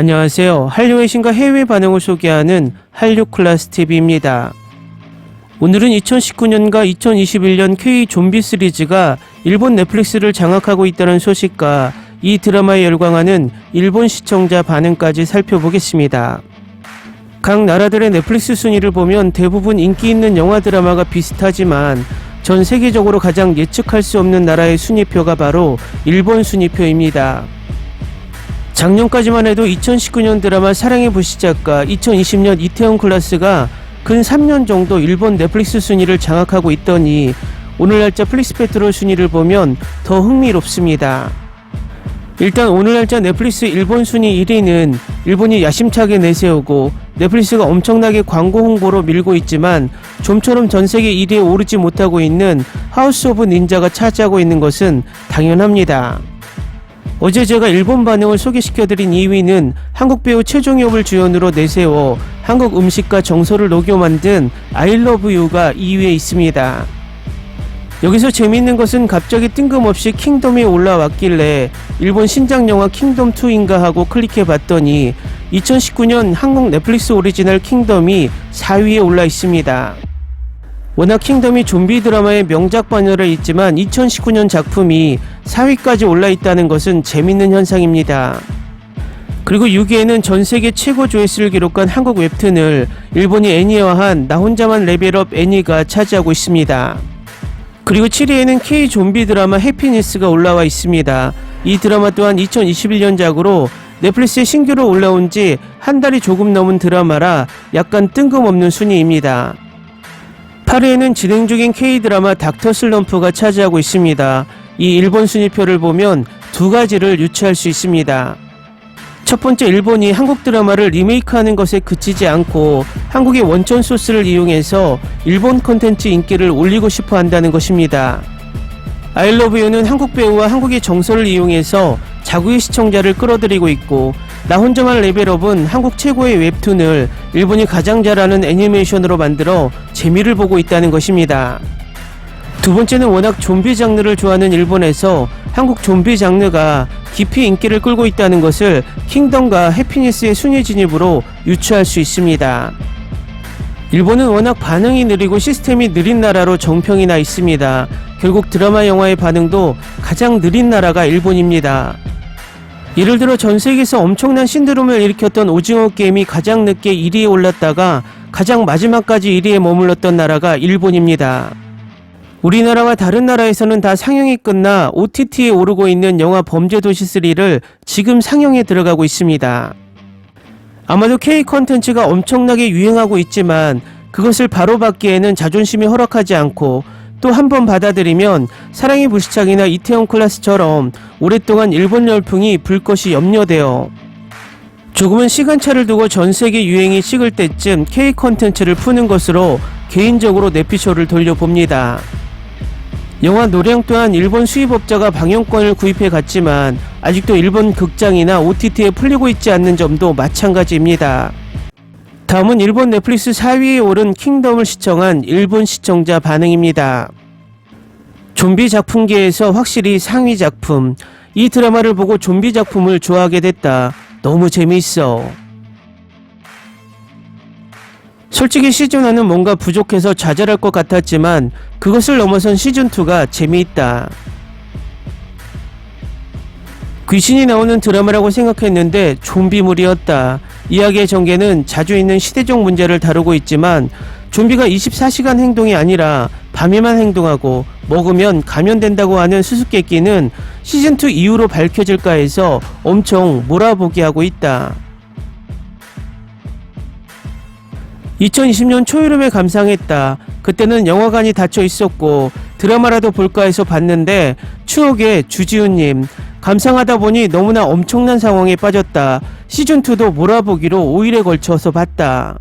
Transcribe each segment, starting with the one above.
안녕하세요. 한류의 신과 해외 반응을 소개하는 한류클라스TV입니다. 오늘은 2019년과 2021년 K 좀비 시리즈가 일본 넷플릭스를 장악하고 있다는 소식과 이 드라마에 열광하는 일본 시청자 반응까지 살펴보겠습니다. 각 나라들의 넷플릭스 순위를 보면 대부분 인기 있는 영화 드라마가 비슷하지만 전 세계적으로 가장 예측할 수 없는 나라의 순위표가 바로 일본 순위표입니다. 작년까지만 해도 2019년 드라마 사랑의 불시착과 2020년 이태원 클라스가 근 3년 정도 일본 넷플릭스 순위를 장악하고 있더니 오늘 날짜 플릭스페트롤 순위를 보면 더 흥미롭습니다. 일단 오늘 날짜 넷플릭스 일본 순위 1위는 일본이 야심차게 내세우고 넷플릭스가 엄청나게 광고 홍보로 밀고 있지만 좀처럼 전세계 1위에 오르지 못하고 있는 하우스 오브 닌자가 차지하고 있는 것은 당연합니다. 어제 제가 일본 반응을 소개시켜드린 2위는 한국 배우 최종엽을 주연으로 내세워 한국 음식과 정서를 녹여 만든 I Love You가 2위에 있습니다. 여기서 재밌는 것은 갑자기 뜬금없이 킹덤이 올라왔길래 일본 신작 영화 킹덤2인가 하고 클릭해봤더니 2019년 한국 넷플릭스 오리지널 킹덤이 4위에 올라 있습니다. 워낙 킹덤이 좀비 드라마의 명작 반열에 있지만 2019년 작품이 4위까지 올라있다는 것은 재밌는 현상입니다. 그리고 6위에는 전세계 최고 조회수를 기록한 한국 웹툰을 일본이 애니화한 나 혼자만 레벨업 애니가 차지하고 있습니다. 그리고 7위에는 K 좀비 드라마 해피니스가 올라와 있습니다. 이 드라마 또한 2021년작으로 넷플릭스에 신규로 올라온 지 한 달이 조금 넘은 드라마라 약간 뜬금없는 순위입니다. 8위에는 진행 중인 K-드라마 닥터 슬럼프가 차지하고 있습니다. 이 일본 순위표를 보면 두 가지를 유추할 수 있습니다. 첫 번째, 일본이 한국 드라마를 리메이크하는 것에 그치지 않고 한국의 원천 소스를 이용해서 일본 콘텐츠 인기를 올리고 싶어 한다는 것입니다. I Love You는 한국 배우와 한국의 정서를 이용해서 자국의 시청자를 끌어들이고 있고 나 혼자만 레벨업은 한국 최고의 웹툰을 일본이 가장 잘하는 애니메이션으로 만들어 재미를 보고 있다는 것입니다. 두 번째는 워낙 좀비 장르를 좋아하는 일본에서 한국 좀비 장르가 깊이 인기를 끌고 있다는 것을 킹덤과 해피니스의 순위 진입으로 유추할 수 있습니다. 일본은 워낙 반응이 느리고 시스템이 느린 나라로 정평이 나 있습니다. 결국 드라마 영화의 반응도 가장 느린 나라가 일본입니다. 예를 들어 전 세계에서 엄청난 신드롬을 일으켰던 오징어 게임이 가장 늦게 1위에 올랐다가 가장 마지막까지 1위에 머물렀던 나라가 일본입니다. 우리나라와 다른 나라에서는 다 상영이 끝나 OTT에 오르고 있는 영화 범죄도시 3를 지금 상영에 들어가고 있습니다. 아마도 K 콘텐츠가 엄청나게 유행하고 있지만 그것을 바로 받기에는 자존심이 허락하지 않고 또 한 번 받아들이면 사랑의 불시착이나 이태원 클라스처럼 오랫동안 일본 열풍이 불 것이 염려되어 조금은 시간차를 두고 전세계 유행이 식을 때쯤 K 콘텐츠를 푸는 것으로 개인적으로 내피쇼를 돌려봅니다. 영화 노량 또한 일본 수입업자가 방영권을 구입해 갔지만 아직도 일본 극장이나 OTT에 풀리고 있지 않는 점도 마찬가지입니다. 다음은 일본 넷플릭스 4위에 오른 킹덤을 시청한 일본 시청자 반응입니다. 좀비 작품계에서 확실히 상위 작품. 이 드라마를 보고 좀비 작품을 좋아하게 됐다. 너무 재미있어. 솔직히 시즌1은 뭔가 부족해서 좌절할 것 같았지만 그것을 넘어선 시즌2가 재미있다. 귀신이 나오는 드라마라고 생각했는데 좀비물이었다. 이야기의 전개는 자주 있는 시대적 문제를 다루고 있지만 좀비가 24시간 행동이 아니라 밤에만 행동하고 먹으면 감염된다고 하는 수수께끼는 시즌2 이후로 밝혀질까 해서 엄청 몰아보게 하고 있다. 2020년 초여름에 감상했다. 그때는 영화관이 닫혀 있었고 드라마라도 볼까 해서 봤는데 추억의 주지훈님. 감상하다 보니 너무나 엄청난 상황에 빠졌다. 시즌2도 몰아보기로 5일에 걸쳐서 봤다.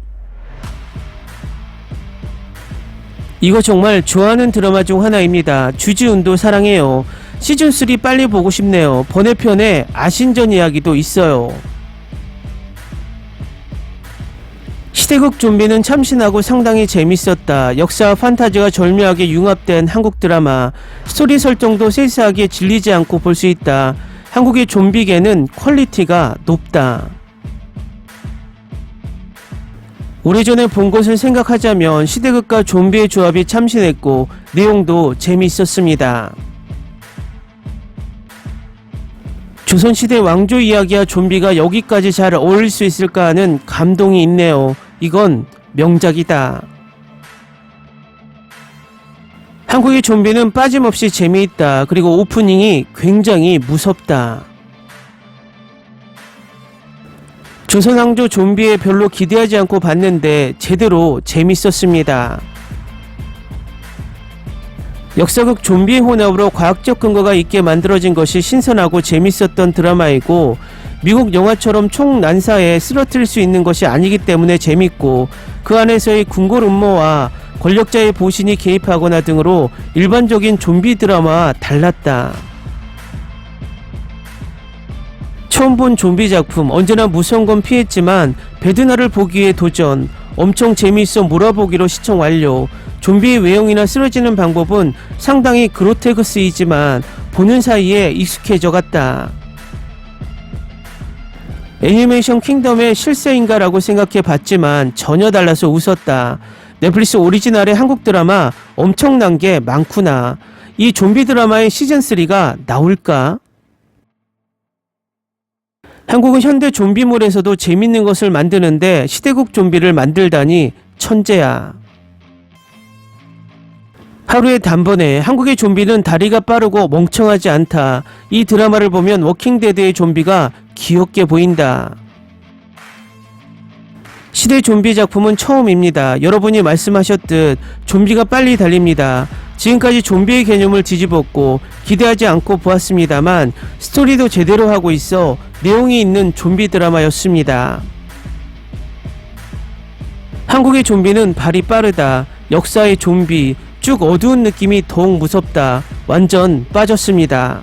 이거 정말 좋아하는 드라마 중 하나입니다. 주지훈도 사랑해요. 시즌3 빨리 보고 싶네요. 번외편에 아신전 이야기도 있어요. 시대극 좀비는 참신하고 상당히 재밌었다. 역사와 판타지가 절묘하게 융합된 한국 드라마. 스토리 설정도 세세하게 질리지 않고 볼 수 있다. 한국의 좀비계는 퀄리티가 높다. 오래전에 본 것을 생각하자면 시대극과 좀비의 조합이 참신했고 내용도 재미있었습니다. 조선시대 왕조 이야기와 좀비가 여기까지 잘 어울릴 수 있을까 하는 감동이 있네요. 이건 명작이다. 한국의 좀비는 빠짐없이 재미있다. 그리고 오프닝이 굉장히 무섭다. 조선왕조 좀비에 별로 기대하지 않고 봤는데 제대로 재밌었습니다. 역사극 좀비의 혼합으로 과학적 근거가 있게 만들어진 것이 신선하고 재밌었던 드라마이고 미국 영화처럼 총 난사에 쓰러뜨릴 수 있는 것이 아니기 때문에 재밌고 그 안에서의 궁궐 음모와 권력자의 보신이 개입하거나 등으로 일반적인 좀비 드라마와 달랐다. 처음 본 좀비 작품 언제나 무서운 건 피했지만 배드나를 보기 위해 도전 엄청 재미있어 몰아보기로 시청 완료. 좀비의 외형이나 쓰러지는 방법은 상당히 그로테그스이지만 보는 사이에 익숙해져 갔다. 애니메이션 킹덤의 실세인가라고 생각해 봤지만 전혀 달라서 웃었다. 넷플릭스 오리지널의 한국 드라마 엄청난 게 많구나. 이 좀비 드라마의 시즌3가 나올까? 한국은 현대 좀비물에서도 재밌는 것을 만드는데 시대국 좀비를 만들다니 천재야. 하루에 단번에 한국의 좀비는 다리가 빠르고 멍청하지 않다. 이 드라마를 보면 워킹데드의 좀비가 귀엽게 보인다. 시대 좀비 작품은 처음입니다. 여러분이 말씀하셨듯 좀비가 빨리 달립니다. 지금까지 좀비의 개념을 뒤집었고 기대하지 않고 보았습니다만 스토리도 제대로 하고 있어 내용이 있는 좀비 드라마였습니다. 한국의 좀비는 발이 빠르다. 역사의 좀비 쭉 어두운 느낌이 더욱 무섭다. 완전 빠졌습니다.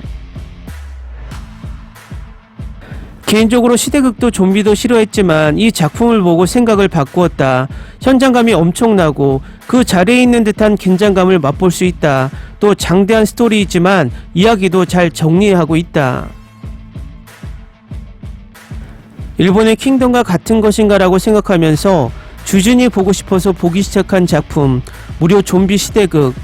개인적으로 시대극도 좀비도 싫어했지만 이 작품을 보고 생각을 바꾸었다. 현장감이 엄청나고 그 자리에 있는 듯한 긴장감을 맛볼 수 있다. 또 장대한 스토리이지만 이야기도 잘 정리하고 있다. 일본의 킹덤과 같은 것인가 라고 생각하면서 주준이 보고 싶어서 보기 시작한 작품, 무려 좀비 시대극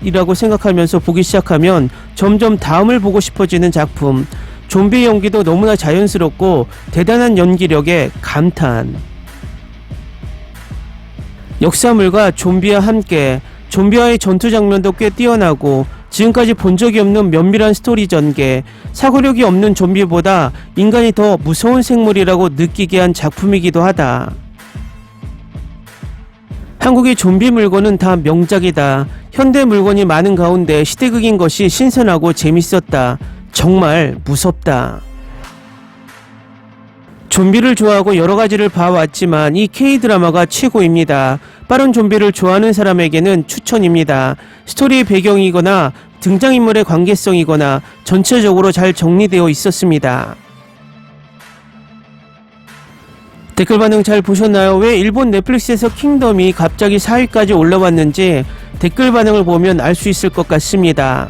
이라고 생각하면서 보기 시작하면 점점 다음을 보고 싶어지는 작품, 좀비 연기도 너무나 자연스럽고 대단한 연기력에 감탄. 역사물과 좀비와 함께 좀비와의 전투 장면도 꽤 뛰어나고 지금까지 본 적이 없는 면밀한 스토리 전개, 사고력이 없는 좀비보다 인간이 더 무서운 생물이라고 느끼게 한 작품이기도 하다. 한국의 좀비 물건은 다 명작이다. 현대 물건이 많은 가운데 시대극인 것이 신선하고 재밌었다. 정말 무섭다. 좀비를 좋아하고 여러가지를 봐왔지만 이 K드라마가 최고입니다. 빠른 좀비를 좋아하는 사람에게는 추천입니다. 스토리의 배경이거나 등장인물의 관계성이거나 전체적으로 잘 정리되어 있었습니다. 댓글 반응 잘 보셨나요? 왜 일본 넷플릭스에서 킹덤이 갑자기 4위까지 올라왔는지 댓글 반응을 보면 알 수 있을 것 같습니다.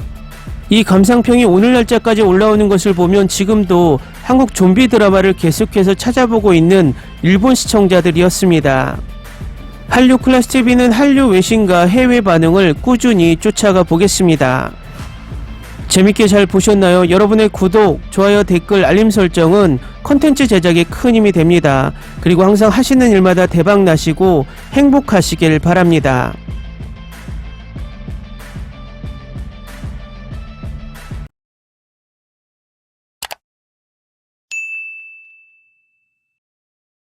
이 감상평이 오늘 날짜까지 올라오는 것을 보면 지금도 한국 좀비 드라마를 계속해서 찾아보고 있는 일본 시청자들이었습니다. 한류 클래스TV는 한류 외신과 해외 반응을 꾸준히 쫓아가 보겠습니다. 재밌게 잘 보셨나요? 여러분의 구독, 좋아요, 댓글, 알림 설정은 컨텐츠 제작에 큰 힘이 됩니다. 그리고 항상 하시는 일마다 대박 나시고 행복하시길 바랍니다.